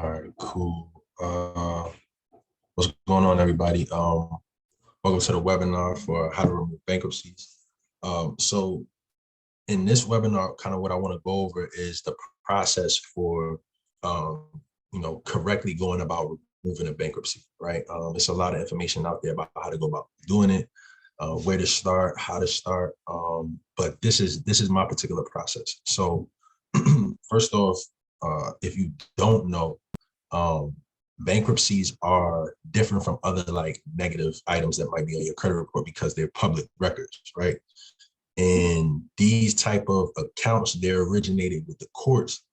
All right, cool. What's going on, everybody? Welcome to the webinar for how to remove bankruptcies. So in this webinar, kind of what I want to go over is the process for, correctly going about removing a bankruptcy, right? There's a lot of information out there about how to go about doing it, where to start, how to start. But this is my particular process. So first off, if you don't know, bankruptcies are different from other like negative items that might be on your credit report because they're public records, right? And these type of accounts, they're originated with the courts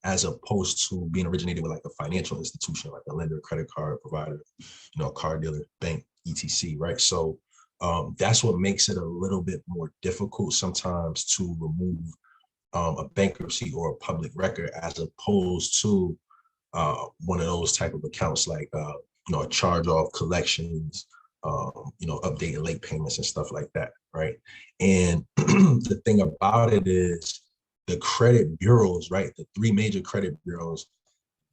as opposed to being originated with like a financial institution, like a lender, credit card provider, a car dealer, bank, etc. Right? So that's what makes it a little bit more difficult sometimes to remove a bankruptcy or a public record as opposed to one of those type of accounts like a charge off, collections, updating late payments and stuff like that, right? And the thing about it is the credit bureaus, right? The three major credit bureaus,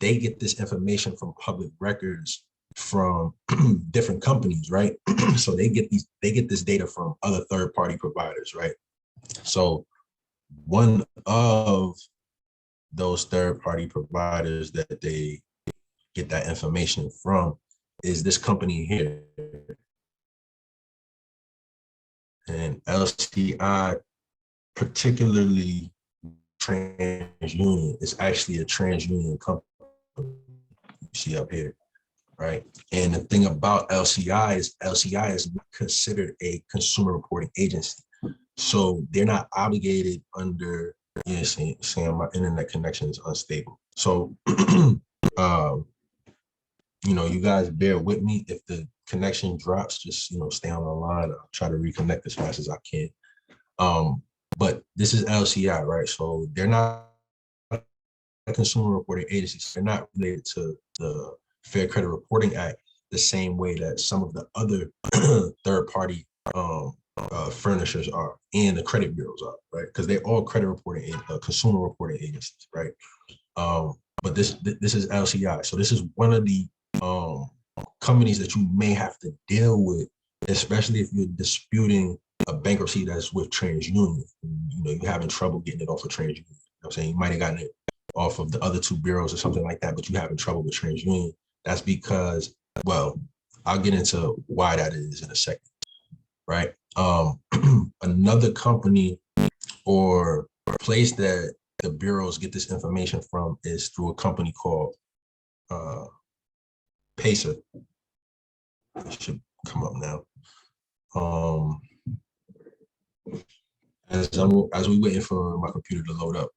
they get this information from public records from different companies, right? So they get this data from other third-party providers, right? So one of those third-party providers that they get that information from is this company here. And LCI, particularly TransUnion, is actually a TransUnion company you see up here, right? And the thing about LCI is considered a consumer reporting agency. So they're not obligated under, saying my internet connection is unstable. So, you guys bear with me. If the connection drops, just, stay on the line. I'll try to reconnect as fast as I can. But this is LCI, right? So they're not a consumer reporting agency. So they're not related to the Fair Credit Reporting Act the same way that some of the other third-party furnishers are and the credit bureaus are, right? Because they're all credit reporting, consumer reporting agencies, right? But this is LCI. So this is one of the companies that you may have to deal with, especially if you're disputing a bankruptcy that's with TransUnion. You're having trouble getting it off of TransUnion. You know what I'm saying? You might have gotten it off of the other two bureaus or something like that, but you're having trouble with TransUnion. That's because, well, I'll get into why that is in a second, right? Another company or place that the bureaus get this information from is through a company called PACER. It should come up now. As we waiting for my computer to load up,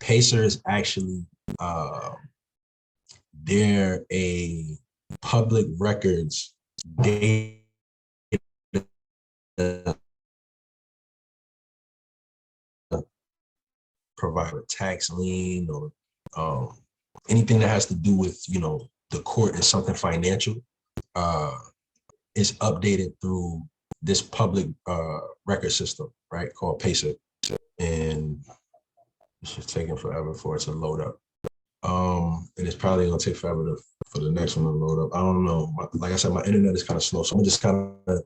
PACER is actually they're a public records data provider, tax lien, or anything that has to do with the court and something financial. Is updated through this public record system, right, called PACER. And it's just taking forever for it to load up. And it's probably gonna take forever for the next one to load up. I don't know. Like I said, my internet is kind of slow, so I'm just kind of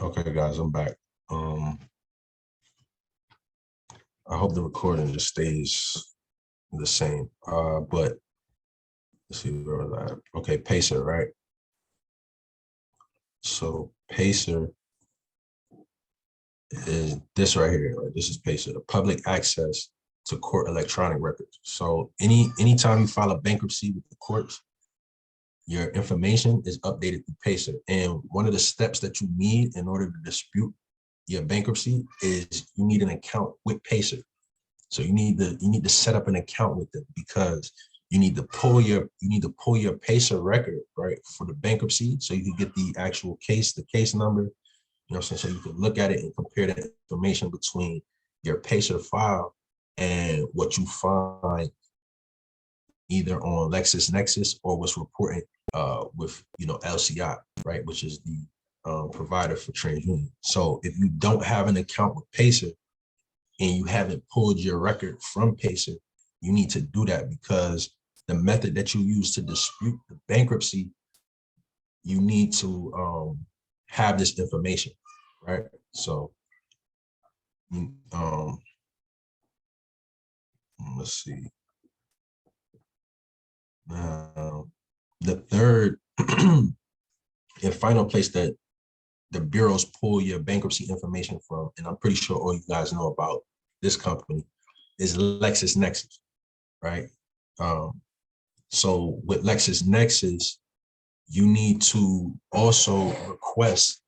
okay, guys. I'm back. I hope the recording just stays the same. But let's see where was I? Okay, PACER, right? So PACER is this right here. Right? This is PACER, the public access to court electronic records. So anytime you file a bankruptcy with the courts, your information is updated through PACER. And one of the steps that you need in order to dispute your bankruptcy is you need an account with PACER. So you need to set up an account with them, because you need to pull your PACER record, right, for the bankruptcy, so you can get the actual case, the case number, you know what I'm saying? So you can look at it and compare the information between your PACER file and what you find either on LexisNexis or what's reported with LCI, right, which is the provider for TransUnion. So if you don't have an account with PACER and you haven't pulled your record from PACER, you need to do that, because the method that you use to dispute the bankruptcy, you need to have this information, right? So let's see. The third and final place that the bureaus pull your bankruptcy information from, and I'm pretty sure all you guys know about this company, is LexisNexis, right? So with LexisNexis, you need to also request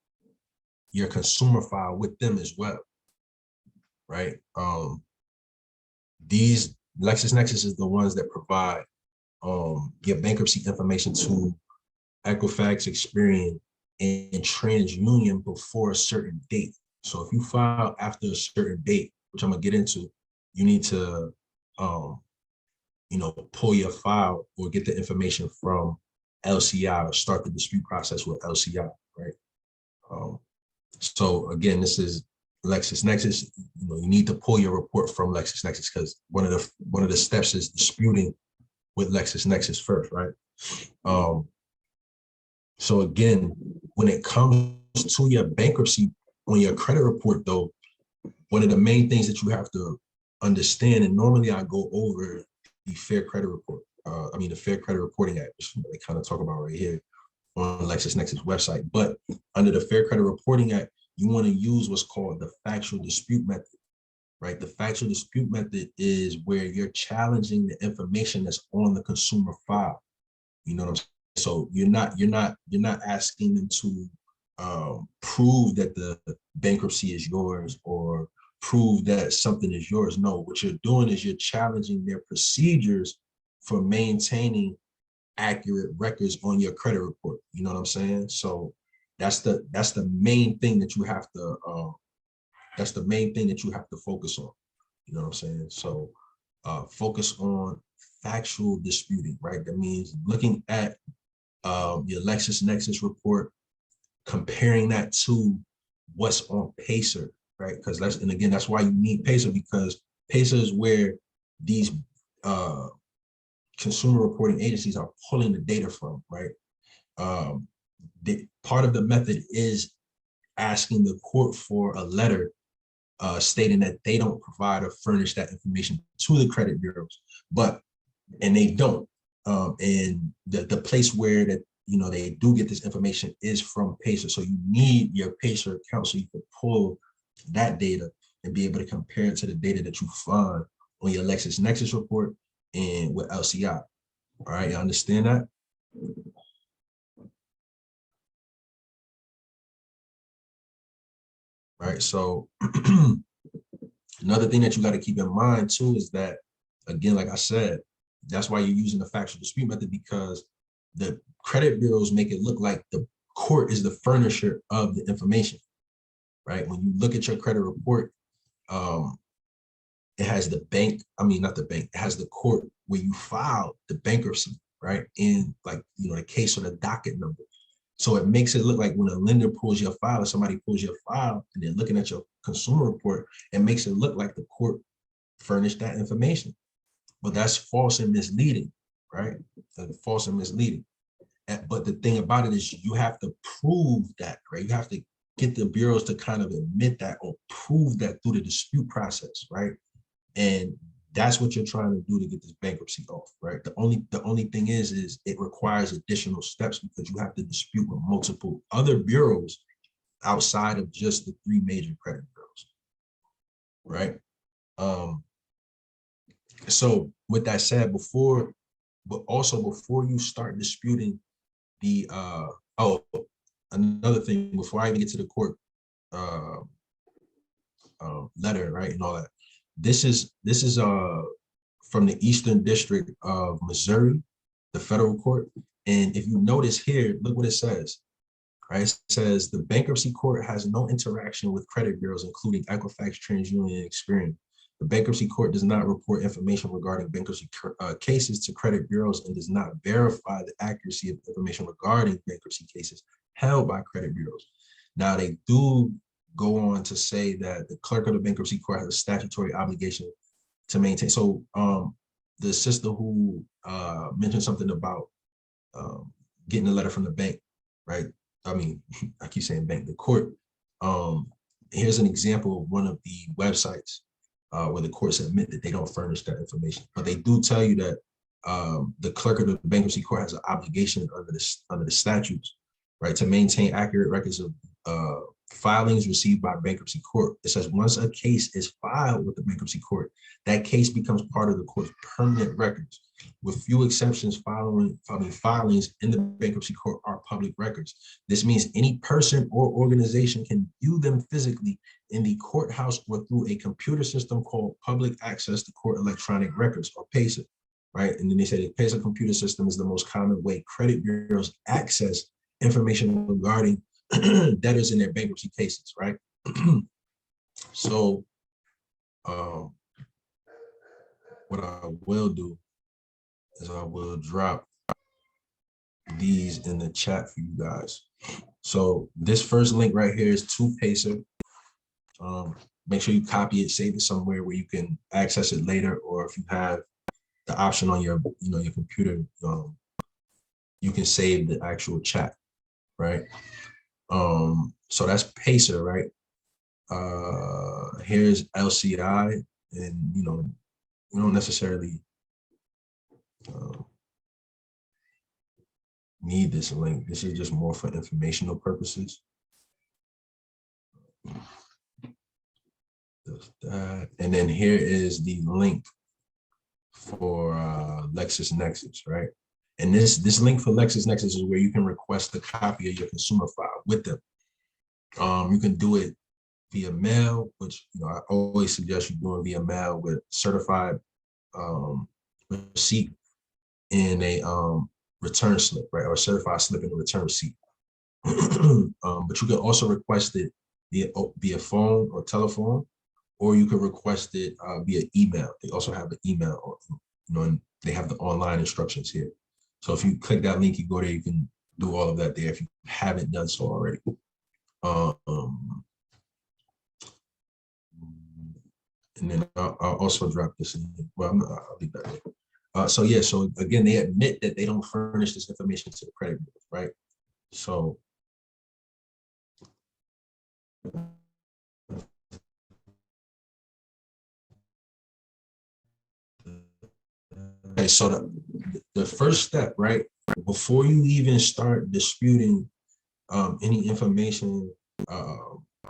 your consumer file with them as well, right? These LexisNexis is the ones that provide your bankruptcy information to Equifax, Experian, and TransUnion before a certain date. So if you file after a certain date, which I'm gonna get into, you need to pull your file or get the information from LCI or start the dispute process with LCI, right? So again, this is LexisNexis. You need to pull your report from LexisNexis, because one of the steps is disputing with LexisNexis first, right? So again, when it comes to your bankruptcy on your credit report, though, one of the main things that you have to understand, and normally I go over the Fair Credit Report, the Fair Credit Reporting Act, which they kind of talk about right here on LexisNexis website. But under the Fair Credit Reporting Act, you want to use what's called the factual dispute method, right? The factual dispute method is where you're challenging the information that's on the consumer file. You know what I'm saying? So you're not asking them to prove that the bankruptcy is yours or prove that something is yours. No, what you're doing is you're challenging their procedures for maintaining accurate records on your credit report. You know what I'm saying? So that's the main thing that you have to focus on. You know what I'm saying? So focus on factual disputing, right? That means looking at your LexisNexis report, comparing that to what's on PACER, right? Because that's why you need PACER, because PACER is where these consumer reporting agencies are pulling the data from, right? Part of the method is asking the court for a letter stating that they don't provide or furnish that information to the credit bureaus, and they don't. And the place where they do get this information is from PACER. So you need your PACER account so you can pull that data and be able to compare it to the data that you find on your LexisNexis report and with LCI. All right, you understand that? All right, so another thing that you got to keep in mind too is that, again, like I said, that's why you're using the factual dispute method, because the credit bureaus make it look like the court is the furnisher of the information, right? When you look at your credit report, it has it has the court where you filed the bankruptcy, right? In the case or the docket number. So it makes it look like when a lender pulls your file or somebody pulls your file and they're looking at your consumer report, it makes it look like the court furnished that information. But that's false and misleading, right? False and misleading. But the thing about it is you have to prove that, right? You have to get the bureaus to kind of admit that or prove that through the dispute process, right? And That's what you're trying to do to get this bankruptcy off, right? The only thing is it requires additional steps because you have to dispute with multiple other bureaus outside of just the 3 major credit bureaus, right? So with that said, before you start disputing the another thing, before I even get to the court letter, right, and all that, this is from the Eastern District of Missouri, the federal court. And if you notice here, look what it says. Right? It says the bankruptcy court has no interaction with credit bureaus, including Equifax, TransUnion, and Experian. The bankruptcy court does not report information regarding bankruptcy cases to credit bureaus and does not verify the accuracy of information regarding bankruptcy cases held by credit bureaus. Now, they do go on to say that the clerk of the bankruptcy court has a statutory obligation to maintain. So the sister who mentioned something about getting a letter from the bank, right? I mean, I keep saying bank, the court. Here's an example of one of the websites where the courts admit that they don't furnish that information, but they do tell you that the clerk of the bankruptcy court has an obligation under the statutes, right, to maintain accurate records of filings received by bankruptcy court. It says once a case is filed with the bankruptcy court, that case becomes part of the court's permanent records. With few exceptions, filings in the bankruptcy court are public records. This means any person or organization can view them physically in the courthouse or through a computer system called Public Access to Court Electronic Records, or PACER, right? And then they say the PACER computer system is the most common way credit bureaus access information regarding debtors in their bankruptcy cases, right? So what I will do is I will drop these in the chat for you guys. So this first link right here is to PACER. Make sure you copy it, save it somewhere where you can access it later, or if you have the option on your, your computer, you can save the actual chat, right? So that's PACER, right? Here's LCI, and we don't necessarily need this link. This is just more for informational purposes. That. And then here is the link for LexisNexis, right? And this link for LexisNexis is where you can request a copy of your consumer file with them. You can do it via mail, which I always suggest you doing via mail with certified receipt and a return slip, right, or certified slip in the return receipt. But you can also request it via phone or telephone, or you can request it via email. They also have the email, and they have the online instructions here. So if you click that link, you go there, you can do all of that there if you haven't done so already. And then I'll also drop this in. Well, I'll leave that there. So yeah, so again, they admit that they don't furnish this information to the credit bureau, right? So okay, so the first step, right, before you even start disputing any information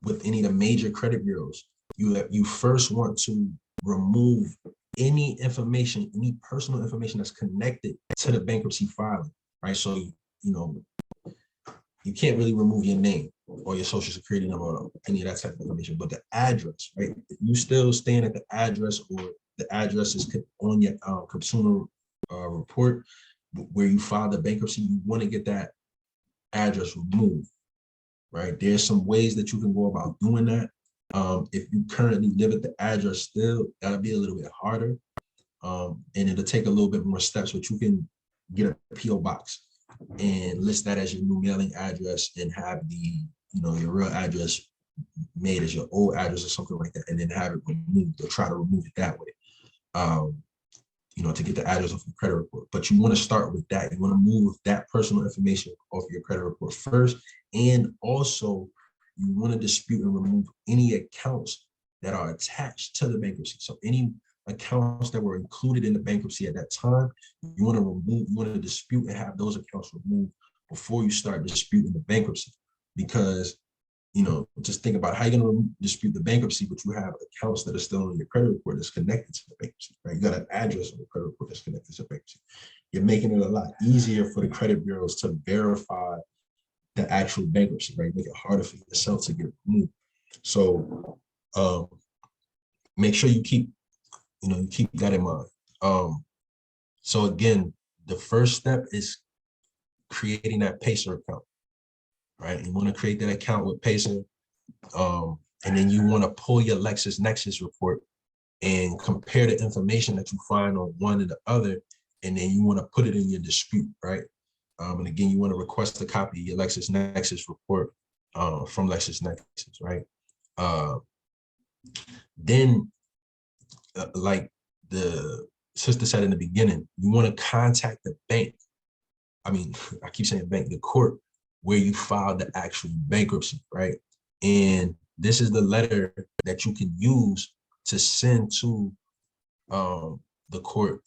with any of the major credit bureaus, you first want to remove any information, any personal information that's connected to the bankruptcy filing, right? So, you can't really remove your name or your social security number or any of that type of information, but the address, right? If you still staying at the address, or the address is on your consumer report where you filed the bankruptcy, you want to get that address removed, right? There's some ways that you can go about doing that. If you currently live at the address still, that'll be a little bit harder. And it'll take a little bit more steps, but you can get a PO box and list that as your new mailing address and have the, your real address made as your old address or something like that, and then have it removed or try to remove it that way, to get the address off the credit report. But you want to start with that. You want to move that personal information off your credit report first. And also you want to dispute and remove any accounts that are attached to the bankruptcy. So any accounts that were included in the bankruptcy at that time, you want to remove, you want to dispute and have those accounts removed before you start disputing the bankruptcy. Because, just think about how you're going to dispute the bankruptcy, but you have accounts that are still on your credit report that's connected to the bankruptcy, right? You got an address on the credit report that's connected to the bankruptcy. You're making it a lot easier for the credit bureaus to verify the actual bankruptcy, right? Make it harder for yourself to get removed. So make sure you keep that in mind. So again, the first step is creating that PACER account, right? You want to create that account with PACER, and then you want to pull your LexisNexis report and compare the information that you find on one and the other, and then you want to put it in your dispute, right? And again, you want to request a copy of your LexisNexis report from LexisNexis, right? Then, like the sister said in the beginning, you want to contact the bank. I mean, I keep saying bank, the court where you filed the actual bankruptcy, right? And this is the letter that you can use to send to the court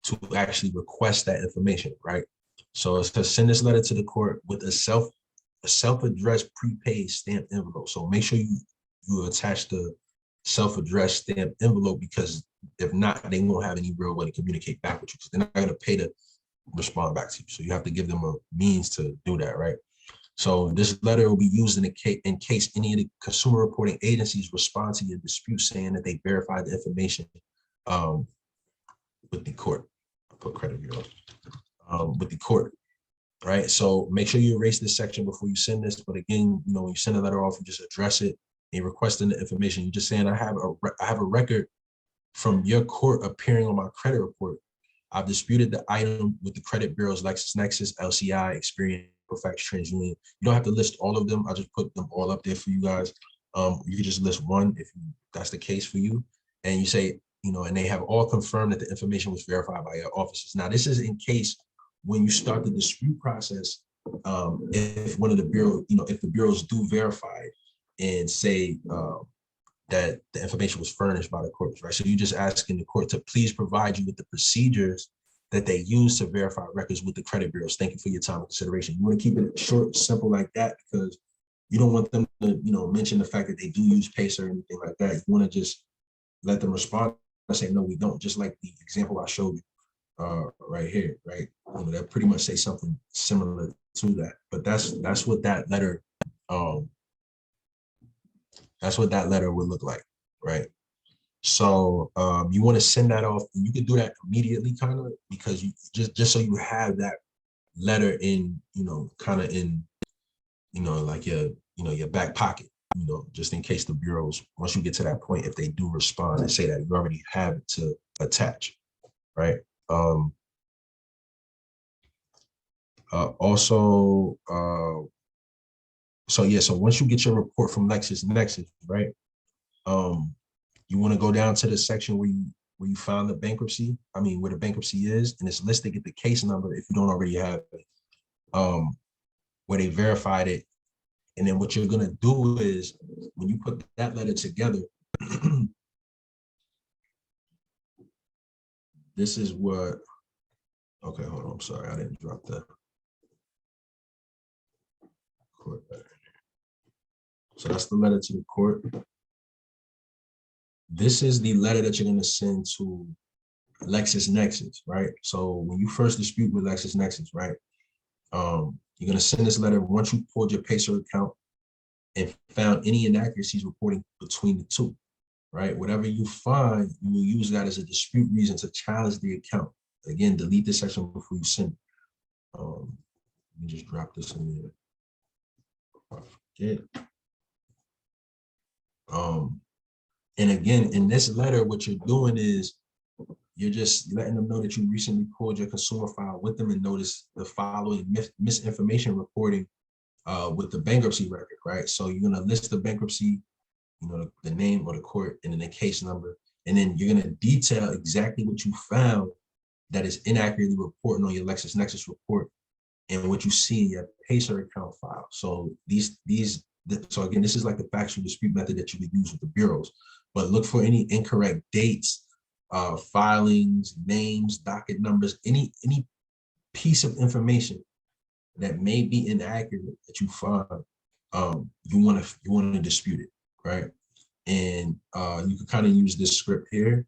to actually request that information, right? So it's to send this letter to the court with a self-addressed prepaid stamped envelope. So make sure you attach the self-addressed stamped envelope, because if not, they won't have any real way to communicate back with you, because they're not going to pay to respond back to you. So you have to give them a means to do that, right? So this letter will be used in case any of the consumer reporting agencies respond to your dispute saying that they verified the information with the court. I'll put credit bureau with the court, right? So make sure you erase this section before you send this. But again, when you send a letter off, you just address it and requesting the information. You're just saying, I have a record from your court appearing on my credit report. I've disputed the item with the credit bureaus LexisNexis, LCI, Experian, Equifax, TransUnion. You don't have to list all of them. I just put them all up there for you guys. You can just list one if that's the case for you. And you say, and they have all confirmed that the information was verified by your officers. Now, this is in case when you start the dispute process, if one of the bureaus, if the bureaus do verify and say that the information was furnished by the courts, right? So you're just asking the court to please provide you with the procedures that they use to verify records with the credit bureaus. Thank you for your time and consideration. You want to keep it short, simple like that, because you don't want them to, mention the fact that they do use PACER or anything like that. You want to just let them respond and say, no, we don't. Just like the example I showed you right here, right? That pretty much say something similar to that. But that's what that letter would look like, right? So you want to send that off, and you can do that immediately, kind of, because you just so you have that letter in, kind of in, like your back pocket, just in case the bureaus, once you get to that point, if they do respond and say that, you already have it to attach, right? So once you get your report from LexisNexis, right? You want to go down to the section where you found the bankruptcy. I mean, where the bankruptcy is, and it's listed, get the case number if you don't already have it, where they verified it. And then what you're gonna do is, when you put that letter together, this is what, okay, hold on, I'm sorry, I didn't drop the court letter. So that's the letter to the court. This is the letter that you're gonna send to LexisNexis, right? So when you first dispute with LexisNexis, right, you're gonna send this letter once you pulled your PACER account and found any inaccuracies reporting between the two, right? Whatever you find, you will use that as a dispute reason to challenge the account. Again, delete this section before you send it. Let me just drop this in there. I forget. And again, in this letter, what you're doing is you're just letting them know that you recently pulled your consumer file with them and notice the following misinformation reporting with the bankruptcy record, right? So you're gonna list the bankruptcy, the name or the court, and then the case number, and then you're gonna detail exactly what you found that is inaccurately reporting on your LexisNexis report and what you see in your PACER account file. So so again, this is like the factual dispute method that you would use with the bureaus, but look for any incorrect dates filings, names, docket numbers, any piece of information that may be inaccurate that you find, you want to dispute it, right? And you can kind of use this script here,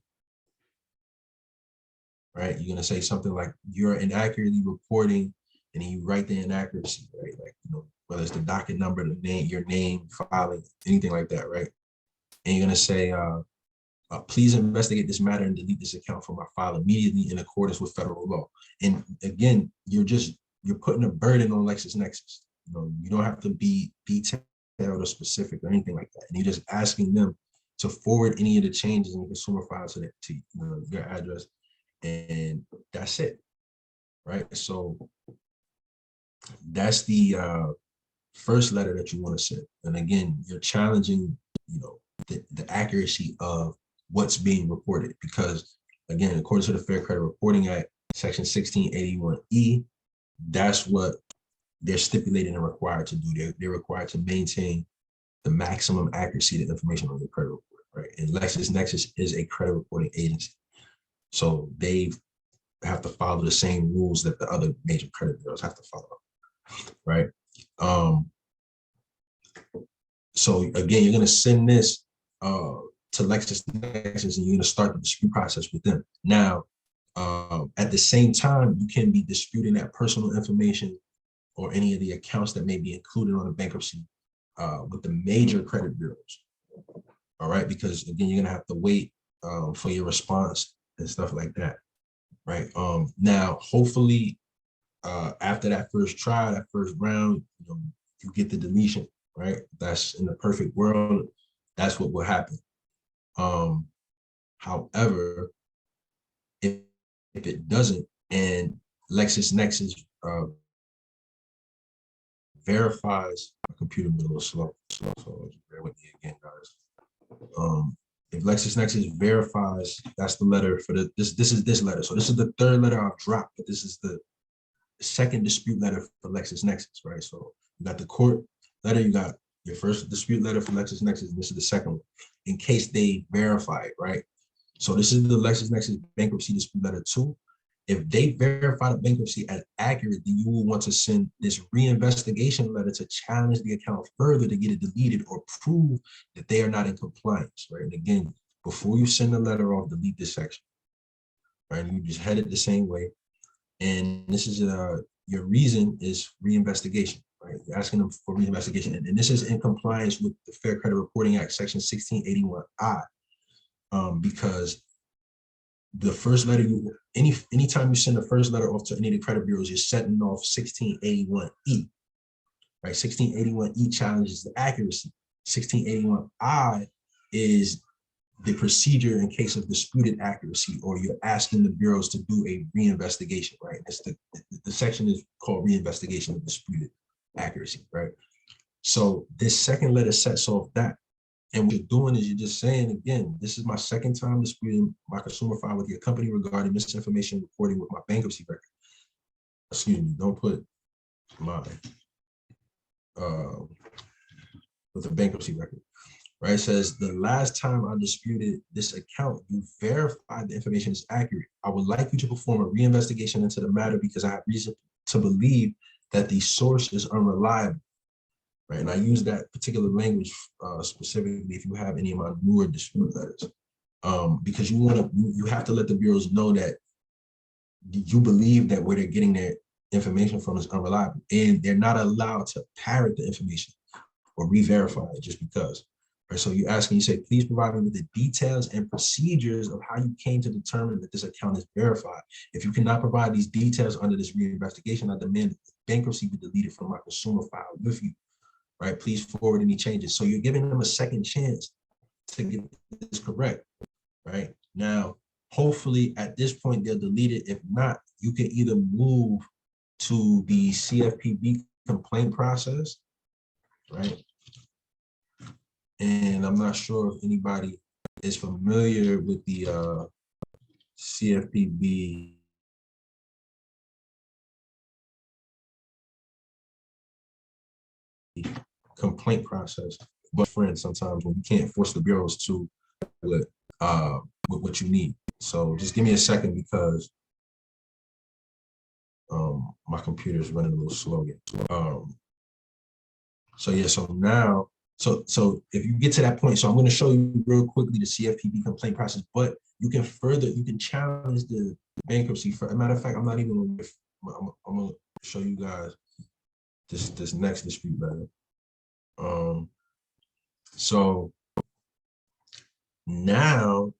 right? You're gonna say something like, "You're inaccurately reporting," and then you write the inaccuracy, right? Like, whether it's the docket number, the name, your name, filing, anything like that, right? And you're gonna say, "Please investigate this matter and delete this account from our file immediately in accordance with federal law." And again, you're putting a burden on LexisNexis. You don't have to be detailed or specific or anything like that. And you're just asking them to forward any of the changes in the consumer file to your address, and that's it, right? So that's the first letter that you want to send. And again, you're challenging, the accuracy of what's being reported, because again, according to the Fair Credit Reporting Act, Section 1681E, that's what they're stipulated and required to do. They're required to maintain the maximum accuracy of the information on your credit report, right? And LexisNexis is a credit reporting agency, so they have to follow the same rules that the other major credit bureaus have to follow, right? So again, you're going to send this to LexisNexis, and you're going to start the dispute process with them. Now, at the same time, you can be disputing that personal information or any of the accounts that may be included on a bankruptcy with the major credit bureaus. All right, because again, you're going to have to wait for your response and stuff like that, right? Now, hopefully, after that first try, that first round, you get the deletion, right? That's in the perfect world. That's what will happen. However, if it doesn't, and LexisNexis verifies, my computer was a little slow, so bear with me again, guys. If LexisNexis verifies, that's the letter for this is this letter. So this is the third letter I've dropped, but this is the second dispute letter for LexisNexis, right? So you got the court letter, you got your first dispute letter for LexisNexis, and this is the second one, in case they verify it, right? So this is the LexisNexis bankruptcy dispute letter 2. If they verify the bankruptcy as accurate, then you will want to send this reinvestigation letter to challenge the account further to get it deleted or prove that they are not in compliance, right? And again, before you send the letter off, delete this section, right? And you just head it the same way. And this is your reason is reinvestigation, right? You're asking them for reinvestigation. And this is in compliance with the Fair Credit Reporting Act, Section 1681I, because the first letter, anytime you send the first letter off to any of the credit bureaus, you're setting off 1681E, right? 1681E challenges the accuracy. 1681I is the procedure in case of disputed accuracy, or you're asking the bureaus to do a reinvestigation, right? That's the section is called reinvestigation of disputed accuracy, right? So this second letter sets off that. And what you're doing is you're just saying, again, this is my second time disputing my consumer file with your company regarding misinformation reporting with my bankruptcy record. Excuse me, don't put my, with the bankruptcy record, right? It says, the last time I disputed this account, you verified the information is accurate. I would like you to perform a reinvestigation into the matter because I have reason to believe that the source is unreliable. Right, and I use that particular language specifically if you have any of my newer dispute letters, because you have to let the bureaus know that you believe that where they're getting their information from is unreliable, and they're not allowed to parrot the information or re-verify it just because. Right, so you ask and you say, please provide me with the details and procedures of how you came to determine that this account is verified. If you cannot provide these details under this reinvestigation, I demand that the bankruptcy be deleted from my consumer file with you. Right, please forward any changes. So you're giving them a second chance to get this correct. Right now, hopefully at this point they'll delete it. If not, you can either move to the CFPB complaint process, right? And I'm not sure if anybody is familiar with the CFPB complaint process, but friends, sometimes when you can't force the bureaus to with what you need. So just give me a second because my computer is running a little slow again. So yeah, so now, so if you get to that point, so I'm going to show you real quickly the CFPB complaint process, but you can challenge the bankruptcy. For a matter of fact, I'm not even, I'm going to show you guys this next dispute matter. So now,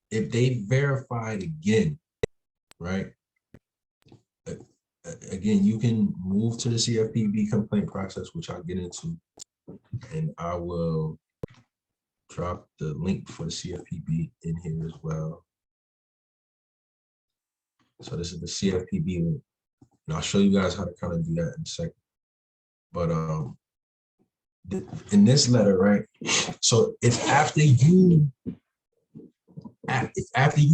if they verified again, right? Again, you can move to the CFPB complaint process, which I'll get into, and I will drop the link for the CFPB in here as well. So this is the CFPB link, and I'll show you guys how to kind of do that in a second. But in this letter, right? So it's after you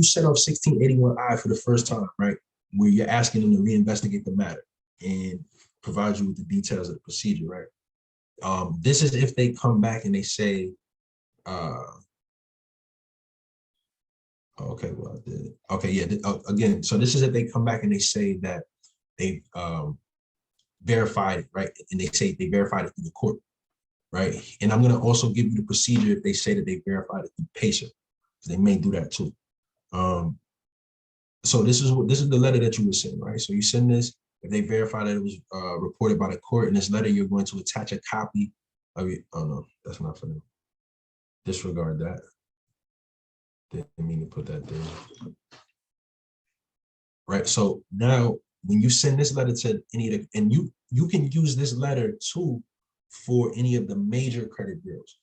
set off 1681I for the first time, right? Where you're asking them to reinvestigate the matter and provide you with the details of the procedure, right? This is if they come back and they say, okay, well, I did. Okay, yeah, again, so this is if they come back and they say that they verified it, right? And they say they verified it through the court, right? And I'm gonna also give you the procedure if they say that they verified it through PACER, because they may do that too. So this is the letter that you would send, right? So you send this, if they verify that it was reported by the court. In this letter, you're going to attach a copy of it. Oh no, that's not for them. Disregard that. Didn't mean to put that there. Right. So now when you send this letter to any of the, and you can use this letter too for any of the major credit bureaus.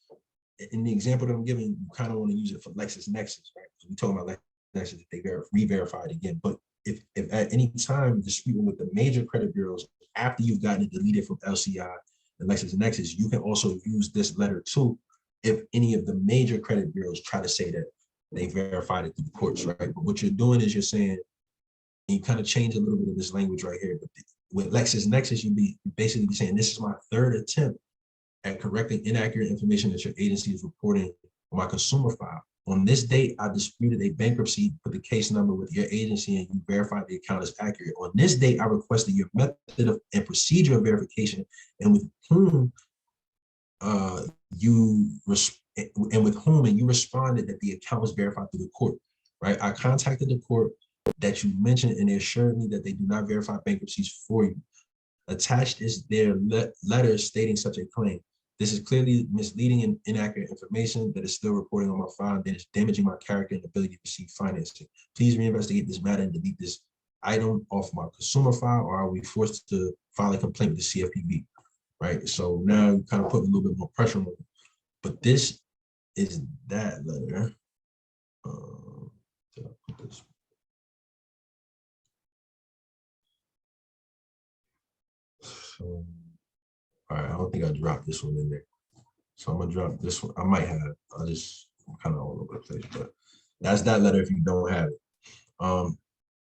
In the example that I'm giving, you kind of want to use it for LexisNexis, right? So we're talking about LexisNexis if they re-verified again. But if at any time disputing with the major credit bureaus after you've gotten it deleted from LCI and LexisNexis, you can also use this letter too if any of the major credit bureaus try to say that they verified it through the courts, right? But what you're doing is you're saying, you kind of change a little bit of this language right here. But with LexisNexis, you basically be saying, this is my third attempt at correcting inaccurate information that your agency is reporting on my consumer file. On this date, I disputed a bankruptcy for the case number with your agency and you verified the account is accurate. On this date, I requested your method of and procedure of verification and with whom you responded that the account was verified through the court, right? I contacted the court that you mentioned and they assured me that they do not verify bankruptcies for you. Attached is their letter stating such a claim. This is clearly misleading and inaccurate information that is still reporting on my file, that is damaging my character and ability to receive financing. Please reinvestigate this matter and delete this item off my consumer file, or are we forced to file a complaint with the CFPB, right? So now you kind of put a little bit more pressure on it. But this is that letter. So, all right, I don't think I dropped this one in there. So I'm gonna drop this one. I might have. I'm kind of all over the place, but that's that letter if you don't have it.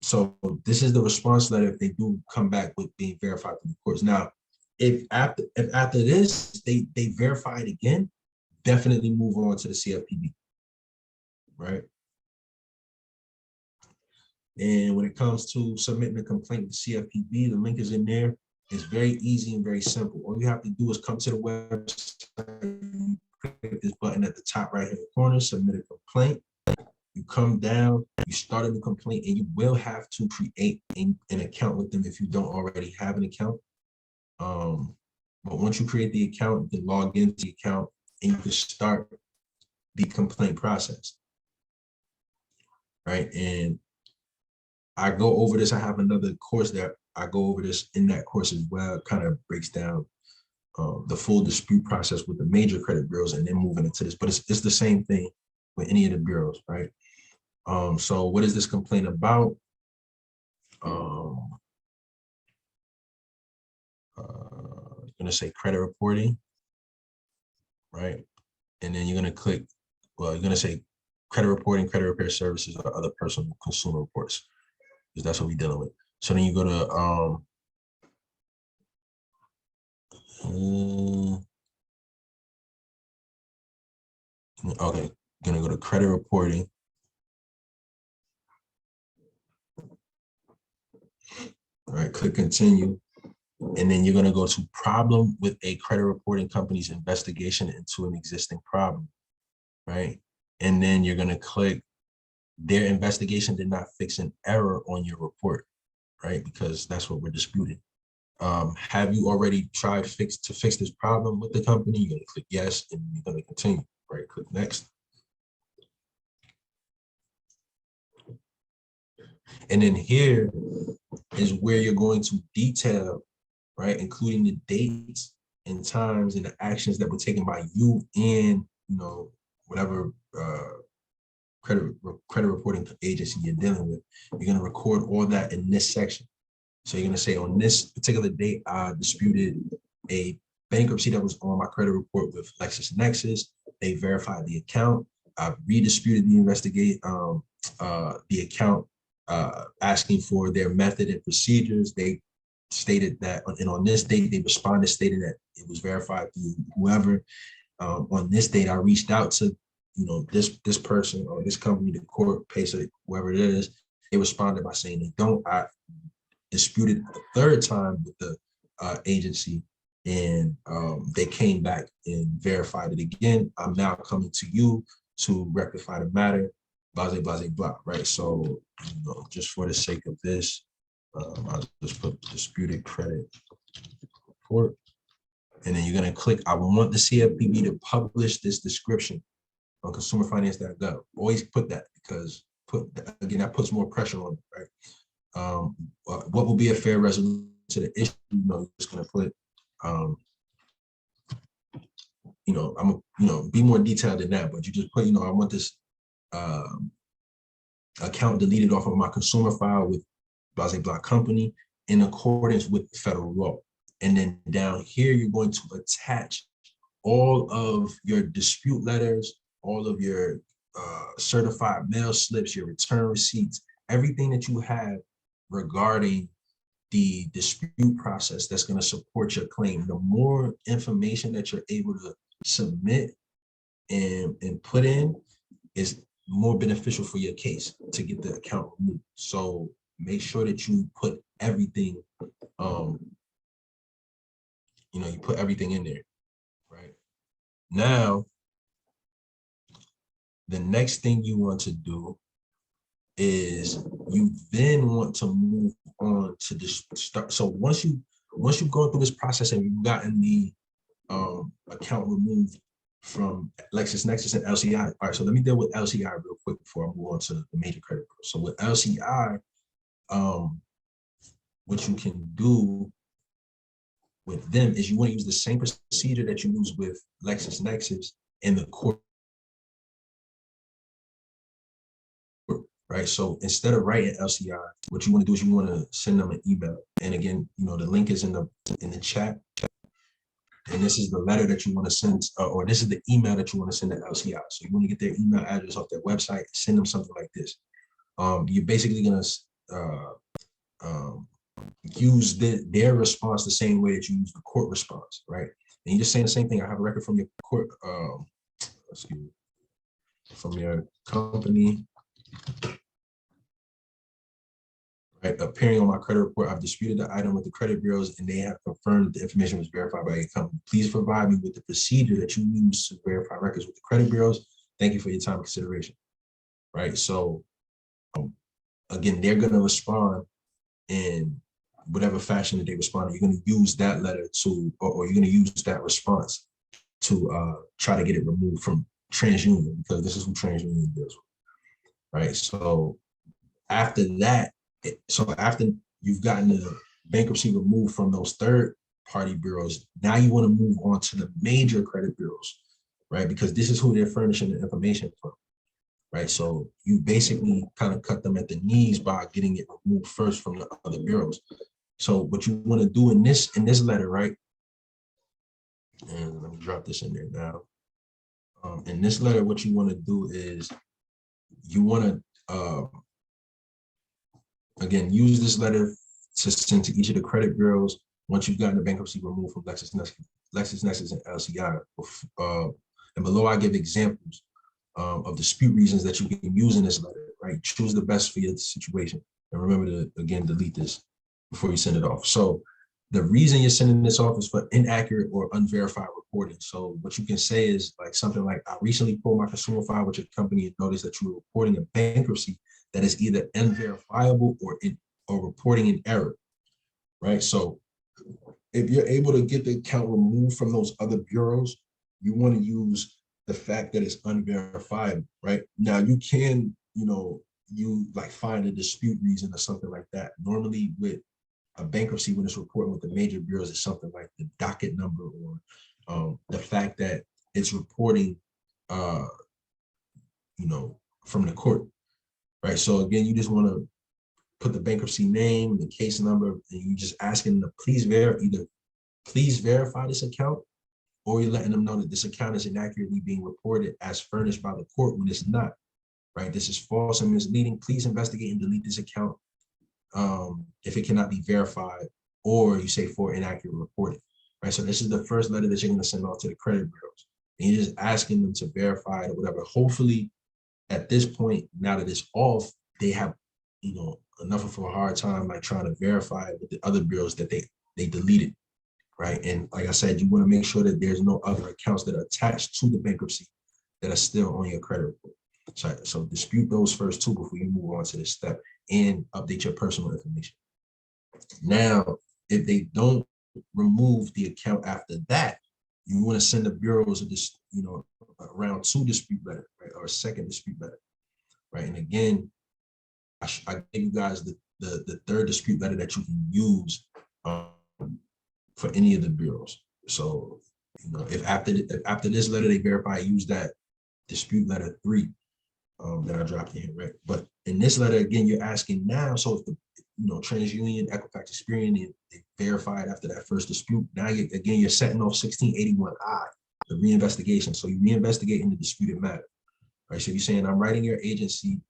So this is the response letter if they do come back with being verified through the courts. Now, if after this they verify it again, definitely move on to the CFPB, right? And when it comes to submitting a complaint to CFPB, the link is in there. It's very easy and very simple. All you have to do is come to the website, click this button at the top right hand corner, submit a complaint. You come down, you start a new complaint, and you will have to create an account with them if you don't already have an account. But once you create the account, you can log into the account and you can start the complaint process, right? And I go over this. I have another course that I go over this in that course as well. It kind of breaks down the full dispute process with the major credit bureaus and then moving into this. But it's the same thing with any of the bureaus, right? So what is this complaint about? You're gonna say credit reporting, right? And then you're gonna click, well, you're gonna say credit reporting, credit repair services, or other personal consumer reports, because that's what we're dealing with. So then you go to okay, gonna go to credit reporting, right? Click continue. And then you're going to go to problem with a credit reporting company's investigation into an existing problem, right? And then you're going to click their investigation did not fix an error on your report, right? Because that's what we're disputing. Have you already tried to fix this problem with the company? You're going to click yes, and you're going to continue, right? Click next. And then here is where you're going to detail, right, including the dates and times and the actions that were taken by you and, you know, whatever credit reporting agency you're dealing with. You're going to record all that in this section. So you're going to say, on this particular date, I disputed a bankruptcy that was on my credit report with LexisNexis. They verified the account. I redisputed the account, asking for their method and procedures. They stated that, and on this date, they responded stating that it was verified through whoever. On this date, I reached out to, you know, this person or this company, the court, PACER, whoever it is. They responded by saying they don't. I disputed a third time with the agency, and they came back and verified it again. I'm now coming to you to rectify the matter, blah, blah, blah, blah, right? So, you know, just for the sake of this, I'll just put disputed credit report. And then you're going to click, I want the CFPB to publish this description on consumerfinance.gov. Always put that, because again, that puts more pressure on it, right? What will be a fair resolution to the issue? You know, just going to put, you know, be more detailed than that, but you just put, you know, I want this account deleted off of my consumer file with blah, blah, blah company in accordance with federal law. And then down here, you're going to attach all of your dispute letters, all of your certified mail slips, your return receipts, everything that you have regarding the dispute process that's going to support your claim. The more information that you're able to submit and put in is more beneficial for your case to get the account removed. So make sure that you put everything, you know, you put everything in there, right? Now, the next thing you want to do is you then want to move on to this start. So once you've gone through this process and you've gotten the account removed from LexisNexis and LCI. All right, so let me deal with LCI real quick before I move on to the major credit bureau. So with LCI, what you can do with them is you want to use the same procedure that you use with LexisNexis in the court. Right. So instead of writing LCI, what you want to do is you want to send them an email. And again, you know, the link is in the chat. And this is the letter that you want to send, or this is the email that you want to send to LCI. So you want to get their email address off their website, send them something like this. You're basically going to use their response the same way that you use the court response, right? And you're just saying the same thing. I have a record from your court, excuse me, from your company. Right, appearing on my credit report, I've disputed the item with the credit bureaus and they have confirmed the information was verified by your company. Please provide me with the procedure that you use to verify records with the credit bureaus. Thank you for your time and consideration. Right, so again, they're going to respond in whatever fashion that they respond. You're going to use that letter to, or you're going to use that response to try to get it removed from TransUnion, because this is who TransUnion deals with. Right, so after that, so after you've gotten the bankruptcy removed from those third-party bureaus, now you want to move on to the major credit bureaus, right? Because this is who they're furnishing the information from, right? So you basically kind of cut them at the knees by getting it removed first from the other bureaus. So what you want to do in this letter, right? And let me drop this in there now. In this letter, what you want to do is you want to again, use this letter to send to each of the credit bureaus once you've gotten the bankruptcy removed from LexisNexis and LCI. And below, I give examples of dispute reasons that you can use in this letter, right? Choose the best for your situation. And remember to, again, delete this. before you send it off. So the reason you're sending this off is for inaccurate or unverified reporting. So what you can say is like something like, I recently pulled my consumer file with your company and noticed that you were reporting a bankruptcy that is either unverifiable or reporting an error, right? So if you're able to get the account removed from those other bureaus, you want to use the fact that it's unverifiable, right? Now you can, you like find a dispute reason or something like that. Normally with a bankruptcy, when it's reporting with the major bureaus, is something like the docket number or the fact that it's reporting, from the court, right? So again, you just want to put the bankruptcy name, the case number, and you just asking them to please verify this account, or you're letting them know that this account is inaccurately being reported as furnished by the court when it's not, right? This is false and misleading. Please investigate and delete this account if it cannot be verified, or you say for inaccurate reporting, right? So this is the first letter that you're going to send off to the credit bureaus. And you're just asking them to verify it or whatever. Hopefully, at this point, now that it's off, they have, enough of a hard time like trying to verify it with the other bureaus that they deleted, right? And like I said, you want to make sure that there's no other accounts that are attached to the bankruptcy that are still on your credit report. So dispute those first two before you move on to this step and update your personal information. Now, if they don't remove the account after that, you want to send the bureaus a round two dispute letter, right, or a second dispute letter, right? And again, I gave you guys the third dispute letter that you can use for any of the bureaus. So, if after this letter they verify, use that dispute letter 3 that I dropped in here, right? But in this letter, again, you're asking now, so if the TransUnion, Equifax, Experian, they verified after that first dispute, now you're setting off 1681I, the reinvestigation. So you reinvestigate in the disputed matter, right? So you're saying, I'm writing your agency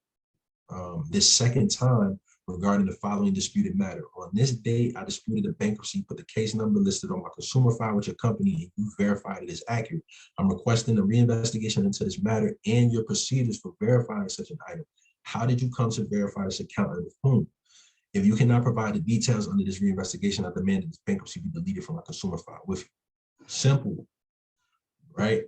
this second time regarding the following disputed matter. On this date, I disputed a bankruptcy, put the case number listed on my consumer file with your company, and you verified it is accurate. I'm requesting a reinvestigation into this matter and your procedures for verifying such an item. How did you come to verify this account and with whom? If you cannot provide the details under this reinvestigation, I demand that this bankruptcy be deleted from my consumer file with you. Simple, right?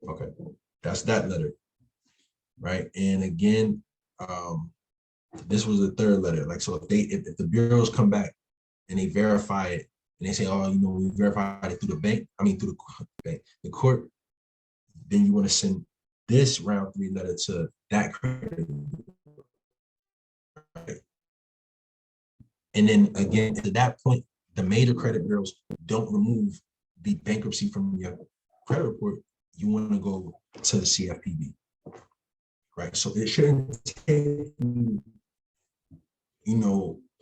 Okay, that's that letter, right? And again, this was the third letter. Like, so if the bureaus come back and they verify it and they say, oh, we verified it through the bank, through the court, then you want to send this round 3 letter to that credit, right? And then again, at that point, the major credit bureaus don't remove the bankruptcy from your credit report. You want to go to the CFPB, right? So it shouldn't take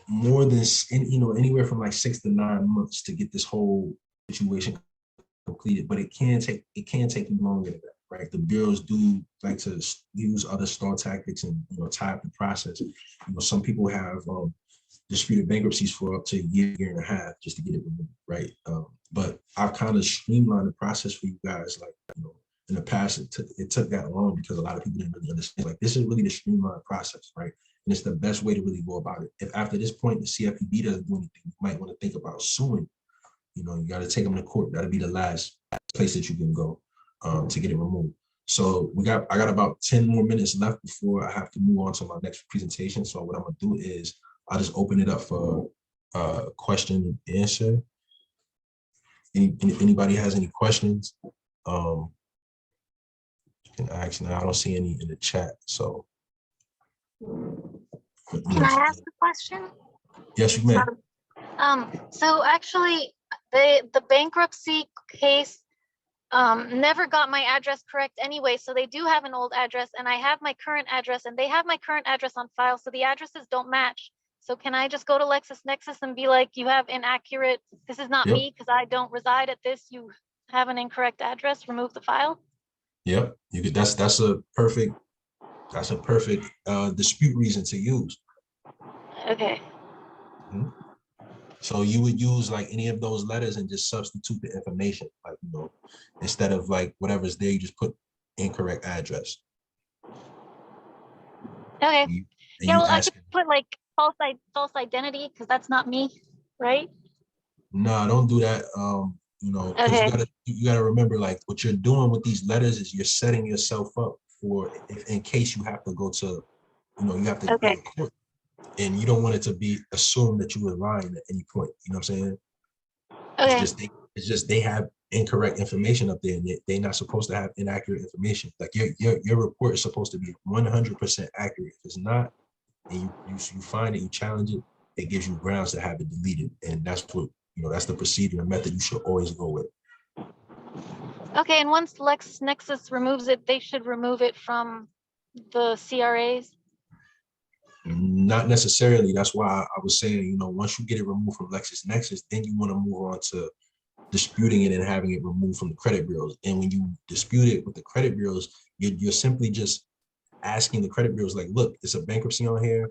more than anywhere from like 6 to 9 months to get this whole situation completed, but it can take you longer than that, right? The bureaus do like to use other stall tactics and tie up the process. Some people have disputed bankruptcies for up to a year and a half just to get it removed, right? But I've kind of streamlined the process for you guys. Like, in the past, it took that long because a lot of people didn't really understand. Like, this is really the streamlined process, right? And it's the best way to really go about it. If after this point the CFPB doesn't do anything, you might want to think about suing. You got to take them to court. That'll be the last place that you can go to get it removed. So I got about 10 more minutes left before I have to move on to my next presentation. So what I'm gonna do is I'll just open it up for question and answer. If anybody has any questions, you can ask now. I don't see any in the chat. So can I ask a question? Yes, you may. So actually, the bankruptcy case never got my address correct anyway, so they do have an old address, and I have my current address, and they have my current address on file, so the addresses don't match. So can I just go to LexisNexis and be like, you have inaccurate, this is not me because I don't reside at this, you have an incorrect address, remove the file? Yep, you could. That's a perfect dispute reason to use. Okay. Mm-hmm. So you would use like any of those letters and just substitute the information, like instead of like whatever's there, you just put incorrect address. Okay. And Yeah, you well, I ask, could put like false identity because that's not me, right? no, don't do that. You know, because Okay. you gotta remember, like, what you're doing with these letters is you're setting yourself up for in case you have to go to, you know, you have to go Okay. to court, and you don't want it to be assumed that you were lying at any point. You know what I'm saying? Okay. It's just they have incorrect information up there, and they're not supposed to have inaccurate information. Like your report is supposed to be 100% accurate. If it's not, and you find it, you challenge it, it gives you grounds to have it deleted, and that's what, you know, that's the procedure and method you should always go with. Okay. And once LexisNexis removes it, they should remove it from the CRAs. Not necessarily. That's why I was saying, you know, once you get it removed from LexisNexis, then you want to move on to disputing it and having it removed from the credit bureaus. And when you dispute it with the credit bureaus, you're simply just asking the credit bureaus, like, look, it's a bankruptcy on here.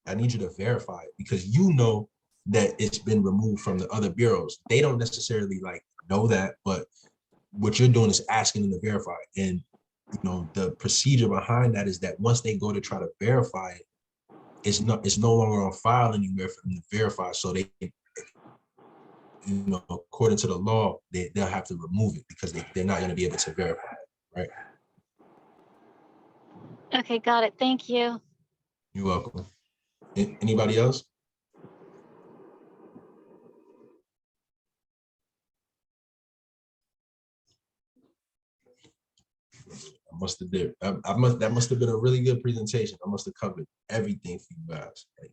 I need you to verify it, because you know that it's been removed from the other bureaus. They don't necessarily like know that, but what you're doing is asking them to verify it. And you know, the procedure behind that is that once they go to try to verify it, it's no longer on file anywhere for them to verify. So they, you know, according to the law, they'll have to remove it because they're not going to be able to verify it, right? Okay, got it. Thank you. You're welcome. Anybody else? That must have been a really good presentation. I must have covered everything for you guys. Like,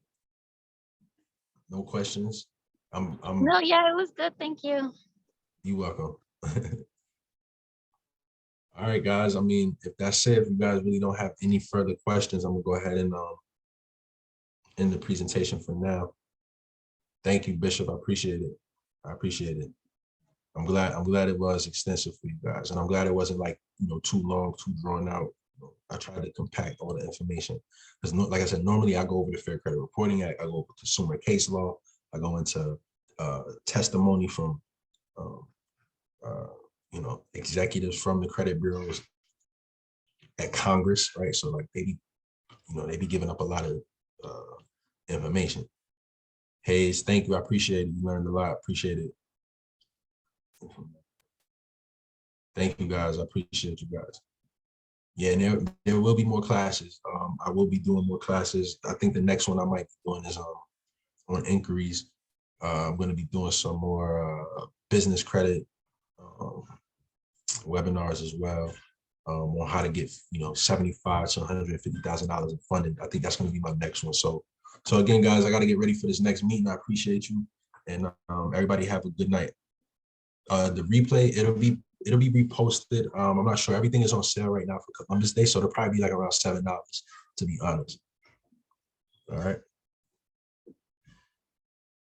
no questions. No, yeah, it was good. Thank you. You welcome. All right, guys. I mean, if that's it, if you guys really don't have any further questions, I'm gonna go ahead and end the presentation for now. Thank you, Bishop. I appreciate it. I appreciate it. I'm glad it was extensive for you guys, and I'm glad it wasn't, like, you know, too long, too drawn out. You know, I tried to compact all the information because, like I said, normally I go over the Fair Credit Reporting Act, I go over consumer case law, I go into testimony from you know, executives from the credit bureaus at Congress, right? So like they be giving up a lot of information. Hayes, thank you. I appreciate it. You learned a lot. Appreciate it. Thank you, guys. I appreciate you guys. Yeah, and there will be more classes. I will be doing more classes. I think the next one I might be doing is on inquiries. I'm going to be doing some more business credit webinars as well, on how to get, you know, $75,000 to $150,000 in funding. I think that's going to be my next one. So again, guys, I got to get ready for this next meeting. I appreciate you, and everybody have a good night. The replay, it'll be reposted. I'm not sure. Everything is on sale right now for Columbus Day, so it'll probably be like around $7, to be honest. All right.